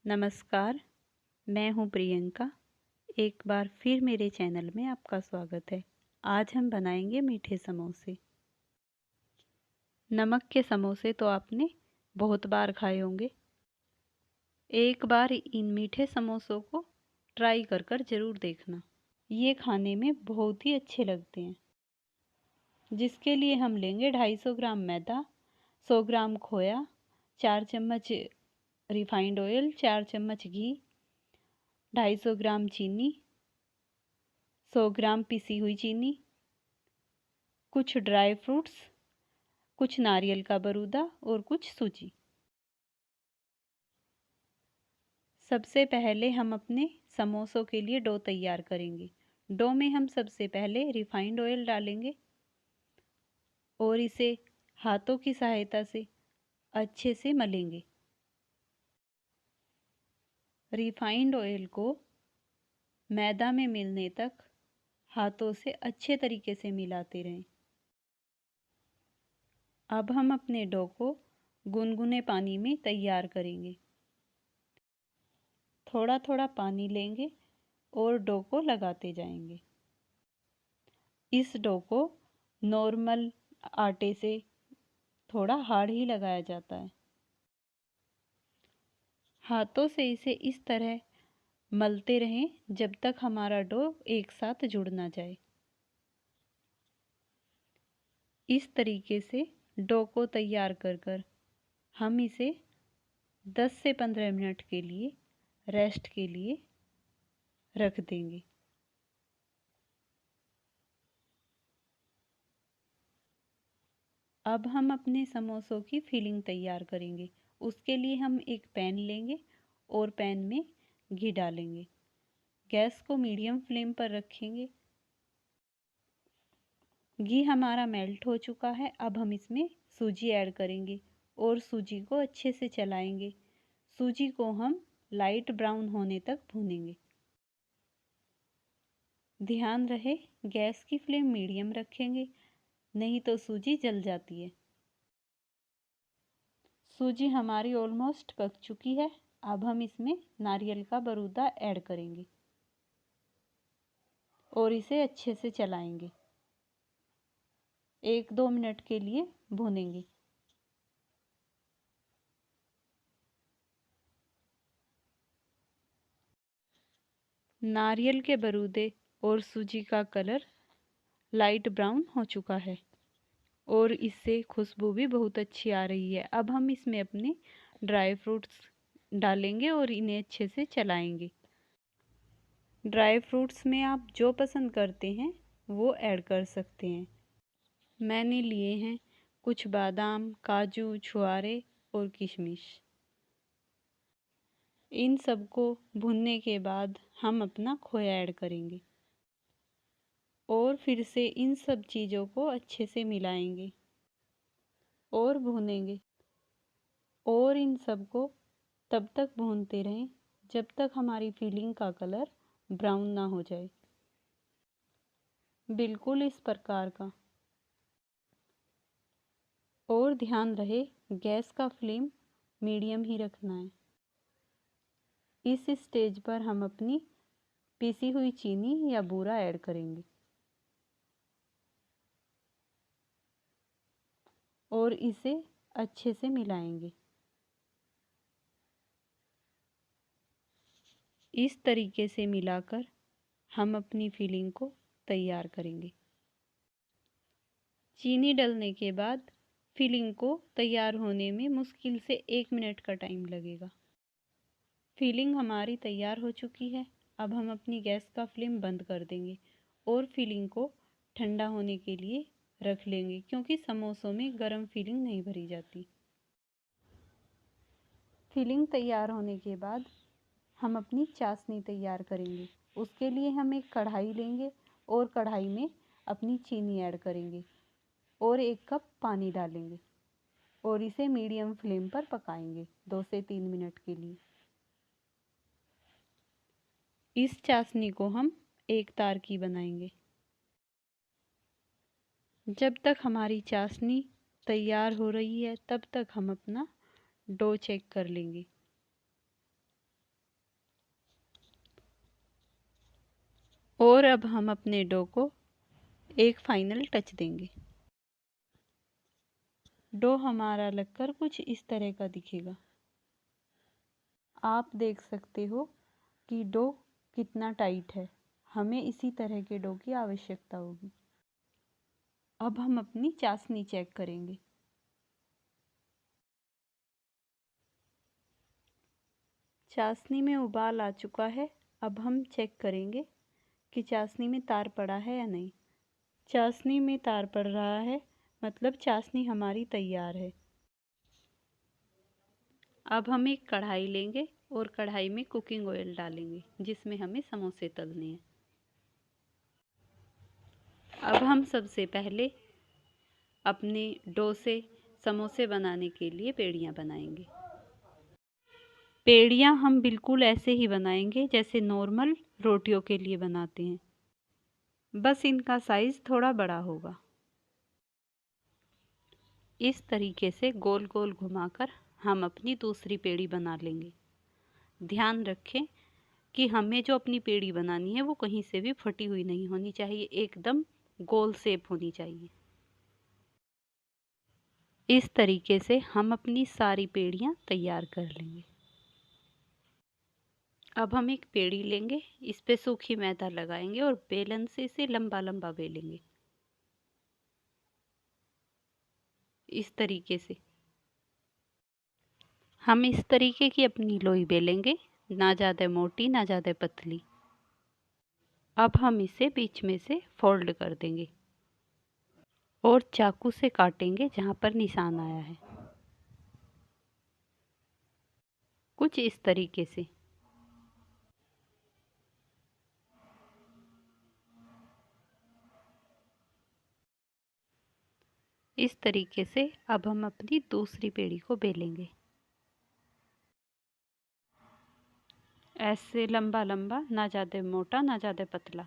नमस्कार, मैं हूँ प्रियंका। एक बार फिर मेरे चैनल में आपका स्वागत है। आज हम बनाएंगे मीठे समोसे। नमक के समोसे तो आपने बहुत बार खाए होंगे। एक बार इन मीठे समोसों को ट्राई कर ज़रूर देखना। ये खाने में बहुत ही अच्छे लगते हैं। जिसके लिए हम लेंगे 250 ग्राम मैदा, 100 ग्राम खोया, 4 चम्मच रिफाइंड ऑयल, 4 चम्मच घी, 250 ग्राम चीनी, 100 ग्राम पिसी हुई चीनी, कुछ ड्राई फ्रूट्स, कुछ नारियल का बरूदा और कुछ सूजी। सबसे पहले हम अपने समोसों के लिए डो तैयार करेंगे। डो में हम सबसे पहले रिफाइंड ऑयल डालेंगे और इसे हाथों की सहायता से अच्छे से मलेंगे। रिफाइंड ऑयल को मैदा में मिलने तक हाथों से अच्छे तरीके से मिलाते रहें। अब हम अपने डो को गुनगुने पानी में तैयार करेंगे। थोड़ा थोड़ा पानी लेंगे और डो को लगाते जाएंगे। इस डो को नॉर्मल आटे से थोड़ा हार्ड ही लगाया जाता है। हाथों से इसे इस तरह मलते रहें जब तक हमारा डो एक साथ जुड़ ना जाए। इस तरीके से डो को तैयार कर हम इसे 10 से 15 मिनट के लिए रेस्ट के लिए रख देंगे। अब हम अपने समोसों की फिलिंग तैयार करेंगे। उसके लिए हम एक पैन लेंगे और पैन में घी डालेंगे। गैस को मीडियम फ्लेम पर रखेंगे। घी हमारा मेल्ट हो चुका है। अब हम इसमें सूजी ऐड करेंगे और सूजी को अच्छे से चलाएंगे। सूजी को हम लाइट ब्राउन होने तक भूनेंगे। ध्यान रहे गैस की फ्लेम मीडियम रखेंगे, नहीं तो सूजी जल जाती है। सूजी हमारी ऑलमोस्ट पक चुकी है। अब हम इसमें नारियल का बरूदा ऐड करेंगे और इसे अच्छे से चलाएंगे। 1-2 मिनट के लिए भूनेंगे। नारियल के बरूदे और सूजी का कलर लाइट ब्राउन हो चुका है और इससे खुशबू भी बहुत अच्छी आ रही है। अब हम इसमें अपने ड्राई फ्रूट्स डालेंगे और इन्हें अच्छे से चलाएंगे। ड्राई फ्रूट्स में आप जो पसंद करते हैं वो ऐड कर सकते हैं। मैंने लिए हैं कुछ बादाम, काजू, छुआरे और किशमिश। इन सबको भुनने के बाद हम अपना खोया ऐड करेंगे और फिर से इन सब चीज़ों को अच्छे से मिलाएंगे और भूनेंगे और इन सब को तब तक भूनते रहें जब तक हमारी फिलिंग का कलर ब्राउन ना हो जाए। बिल्कुल इस प्रकार का। और ध्यान रहे गैस का फ्लेम मीडियम ही रखना है। इस स्टेज पर हम अपनी पिसी हुई चीनी या बूरा ऐड करेंगे और इसे अच्छे से मिलाएंगे। इस तरीके से मिलाकर हम अपनी फिलिंग को तैयार करेंगे। चीनी डलने के बाद फिलिंग को तैयार होने में मुश्किल से 1 मिनट का टाइम लगेगा। फिलिंग हमारी तैयार हो चुकी है। अब हम अपनी गैस का फ्लेम बंद कर देंगे और फिलिंग को ठंडा होने के लिए रख लेंगे, क्योंकि समोसों में गर्म फिलिंग नहीं भरी जाती। फिलिंग तैयार होने के बाद हम अपनी चाशनी तैयार करेंगे। उसके लिए हम एक कढ़ाई लेंगे और कढ़ाई में अपनी चीनी ऐड करेंगे और 1 कप पानी डालेंगे और इसे मीडियम फ्लेम पर पकाएंगे 2 से 3 मिनट के लिए। इस चाशनी को हम एक तार की बनाएंगे। जब तक हमारी चाशनी तैयार हो रही है तब तक हम अपना डो चेक कर लेंगे। और अब हम अपने डो को एक फाइनल टच देंगे। डो हमारा लगकर कुछ इस तरह का दिखेगा। आप देख सकते हो कि डो कितना टाइट है। हमें इसी तरह के डो की आवश्यकता होगी। अब हम अपनी चाशनी चेक करेंगे। चाशनी में उबाल आ चुका है। अब हम चेक करेंगे कि चाशनी में तार पड़ा है या नहीं। चाशनी में तार पड़ रहा है, मतलब चाशनी हमारी तैयार है। अब हम एक कढ़ाई लेंगे और कढ़ाई में कुकिंग ऑयल डालेंगे, जिसमें हमें समोसे तलने हैं। अब हम सबसे पहले अपने डो से समोसे बनाने के लिए पेड़ियाँ बनाएंगे। पेड़ियाँ हम बिल्कुल ऐसे ही बनाएंगे जैसे नॉर्मल रोटियों के लिए बनाते हैं, बस इनका साइज़ थोड़ा बड़ा होगा। इस तरीके से गोल गोल घुमाकर हम अपनी दूसरी पेड़ी बना लेंगे। ध्यान रखें कि हमें जो अपनी पेड़ी बनानी है वो कहीं से भी फटी हुई नहीं होनी चाहिए, एकदम गोल शेप होनी चाहिए। इस तरीके से हम अपनी सारी पेड़ियाँ तैयार कर लेंगे। अब हम एक पेड़ी लेंगे, इस पे सूखी मैदा लगाएंगे और बेलन से इसे लंबा लंबा बेलेंगे। इस तरीके से हम इस तरीके की अपनी लोई बेलेंगे, ना ज़्यादा मोटी ना ज़्यादा पतली। अब हम इसे बीच में से फोल्ड कर देंगे और चाकू से काटेंगे जहाँ पर निशान आया है, कुछ इस तरीके से। इस तरीके से अब हम अपनी दूसरी पेड़ी को बेलेंगे। ऐसे लंबा लंबा, ना ज़्यादा मोटा ना ज़्यादा पतला,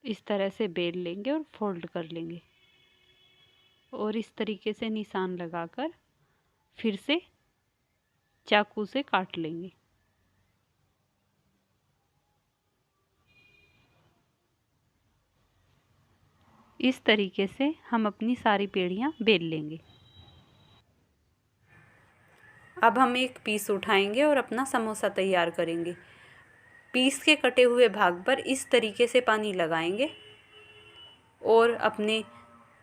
इस तरह से बेल लेंगे और फोल्ड कर लेंगे और इस तरीके से निशान लगाकर फिर से चाकू से काट लेंगे। इस तरीके से हम अपनी सारी पेड़ियाँ बेल लेंगे। अब हम एक पीस उठाएंगे और अपना समोसा तैयार करेंगे। पीस के कटे हुए भाग पर इस तरीके से पानी लगाएंगे और अपने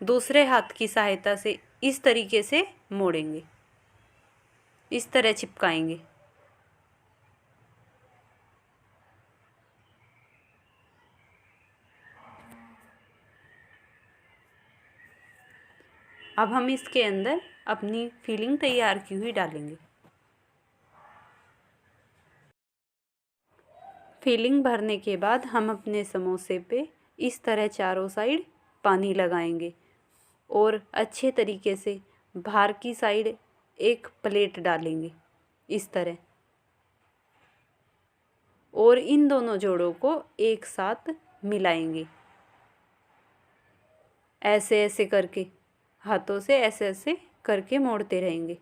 दूसरे हाथ की सहायता से इस तरीके से मोड़ेंगे, इस तरह चिपकाएंगे। अब हम इसके अंदर अपनी फिलिंग तैयार की हुई डालेंगे। फिलिंग भरने के बाद हम अपने समोसे पे इस तरह चारों साइड पानी लगाएंगे और अच्छे तरीके से बाहर की साइड एक प्लेट डालेंगे इस तरह, और इन दोनों जोड़ों को एक साथ मिलाएंगे। ऐसे ऐसे करके हाथों से ऐसे ऐसे करके मोड़ते रहेंगे।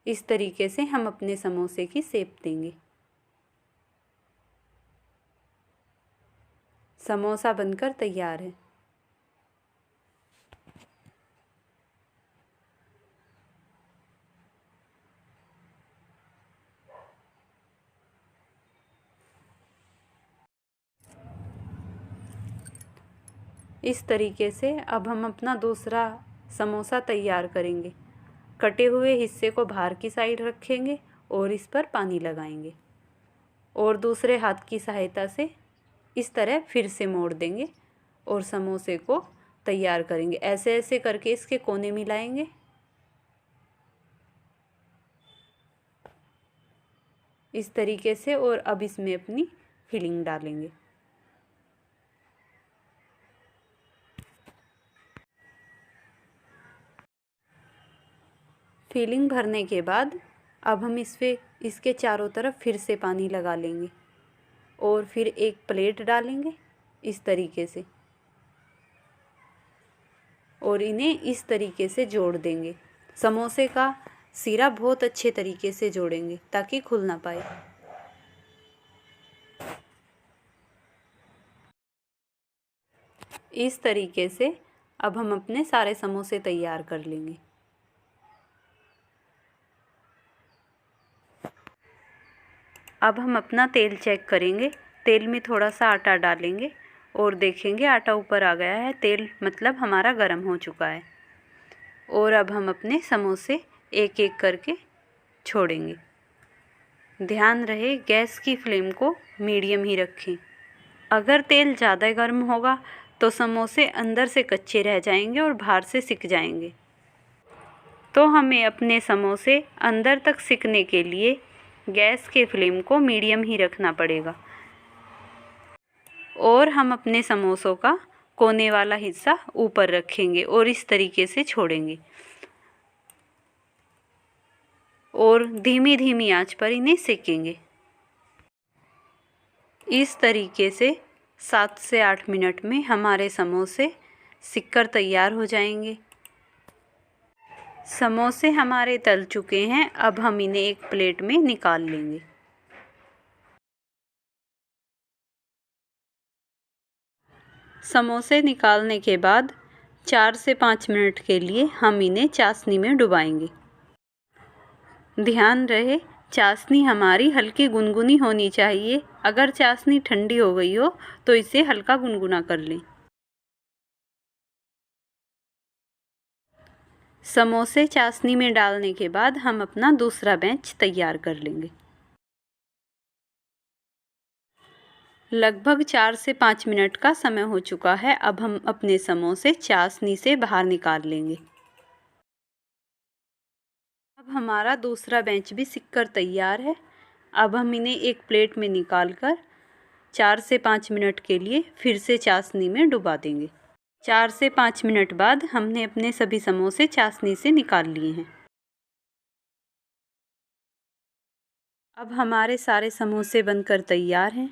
इस तरीके से हम अपने समोसे की शेप देंगे। समोसा बनकर तैयार है। इस तरीके से अब हम अपना दूसरा समोसा तैयार करेंगे। कटे हुए हिस्से को बाहर की साइड रखेंगे और इस पर पानी लगाएंगे और दूसरे हाथ की सहायता से इस तरह फिर से मोड़ देंगे और समोसे को तैयार करेंगे। ऐसे ऐसे करके इसके कोने मिलाएंगे। इस तरीके से, और अब इसमें अपनी फिलिंग डालेंगे। फिलिंग भरने के बाद अब हम इसके चारों तरफ फिर से पानी लगा लेंगे और फिर एक प्लेट डालेंगे इस तरीके से और इन्हें इस तरीके से जोड़ देंगे। समोसे का सिरा बहुत अच्छे तरीके से जोड़ेंगे ताकि खुल ना पाए। इस तरीके से अब हम अपने सारे समोसे तैयार कर लेंगे। अब हम अपना तेल चेक करेंगे। तेल में थोड़ा सा आटा डालेंगे और देखेंगे आटा ऊपर आ गया है, तेल मतलब हमारा गर्म हो चुका है। और अब हम अपने समोसे एक एक करके छोड़ेंगे। ध्यान रहे गैस की फ्लेम को मीडियम ही रखें। अगर तेल ज़्यादा गर्म होगा तो समोसे अंदर से कच्चे रह जाएंगे और बाहर से सिक जाएंगे। तो हमें अपने समोसे अंदर तक सिकने के लिए गैस के फ्लेम को मीडियम ही रखना पड़ेगा। और हम अपने समोसों का कोने वाला हिस्सा ऊपर रखेंगे और इस तरीके से छोड़ेंगे और धीमी धीमी आंच पर इन्हें सेकेंगे। इस तरीके से 7 से 8 मिनट में हमारे समोसे सिककर तैयार हो जाएंगे। समोसे हमारे तल चुके हैं। अब हम इन्हें एक प्लेट में निकाल लेंगे। समोसे निकालने के बाद 4 से 5 मिनट के लिए हम इन्हें चाशनी में डुबाएंगे। ध्यान रहे चाशनी हमारी हल्की गुनगुनी होनी चाहिए। अगर चाशनी ठंडी हो गई हो तो इसे हल्का गुनगुना कर लें। समोसे चाशनी में डालने के बाद हम अपना दूसरा बैच तैयार कर लेंगे। लगभग 4 से 5 मिनट का समय हो चुका है। अब हम अपने समोसे चाशनी से बाहर निकाल लेंगे। अब हमारा दूसरा बैच भी सिककर तैयार है। अब हम इन्हें एक प्लेट में निकालकर 4 से 5 मिनट के लिए फिर से चाशनी में डुबा देंगे। 4 से 5 मिनट बाद हमने अपने सभी समोसे चाशनी से निकाल लिए हैं। अब हमारे सारे समोसे बनकर तैयार हैं।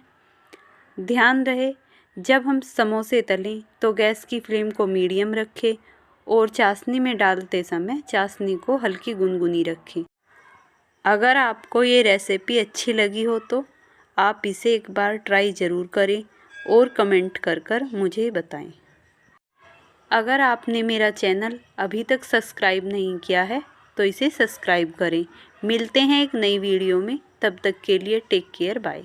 ध्यान रहे जब हम समोसे तलें तो गैस की फ्लेम को मीडियम रखें और चाशनी में डालते समय चाशनी को हल्की गुनगुनी रखें। अगर आपको ये रेसिपी अच्छी लगी हो तो आप इसे एक बार ट्राई ज़रूर करें और कमेंट कर मुझे बताएं। अगर आपने मेरा चैनल अभी तक सब्सक्राइब नहीं किया है तो इसे सब्सक्राइब करें। मिलते हैं एक नई वीडियो में, तब तक के लिए टेक केयर, बाय।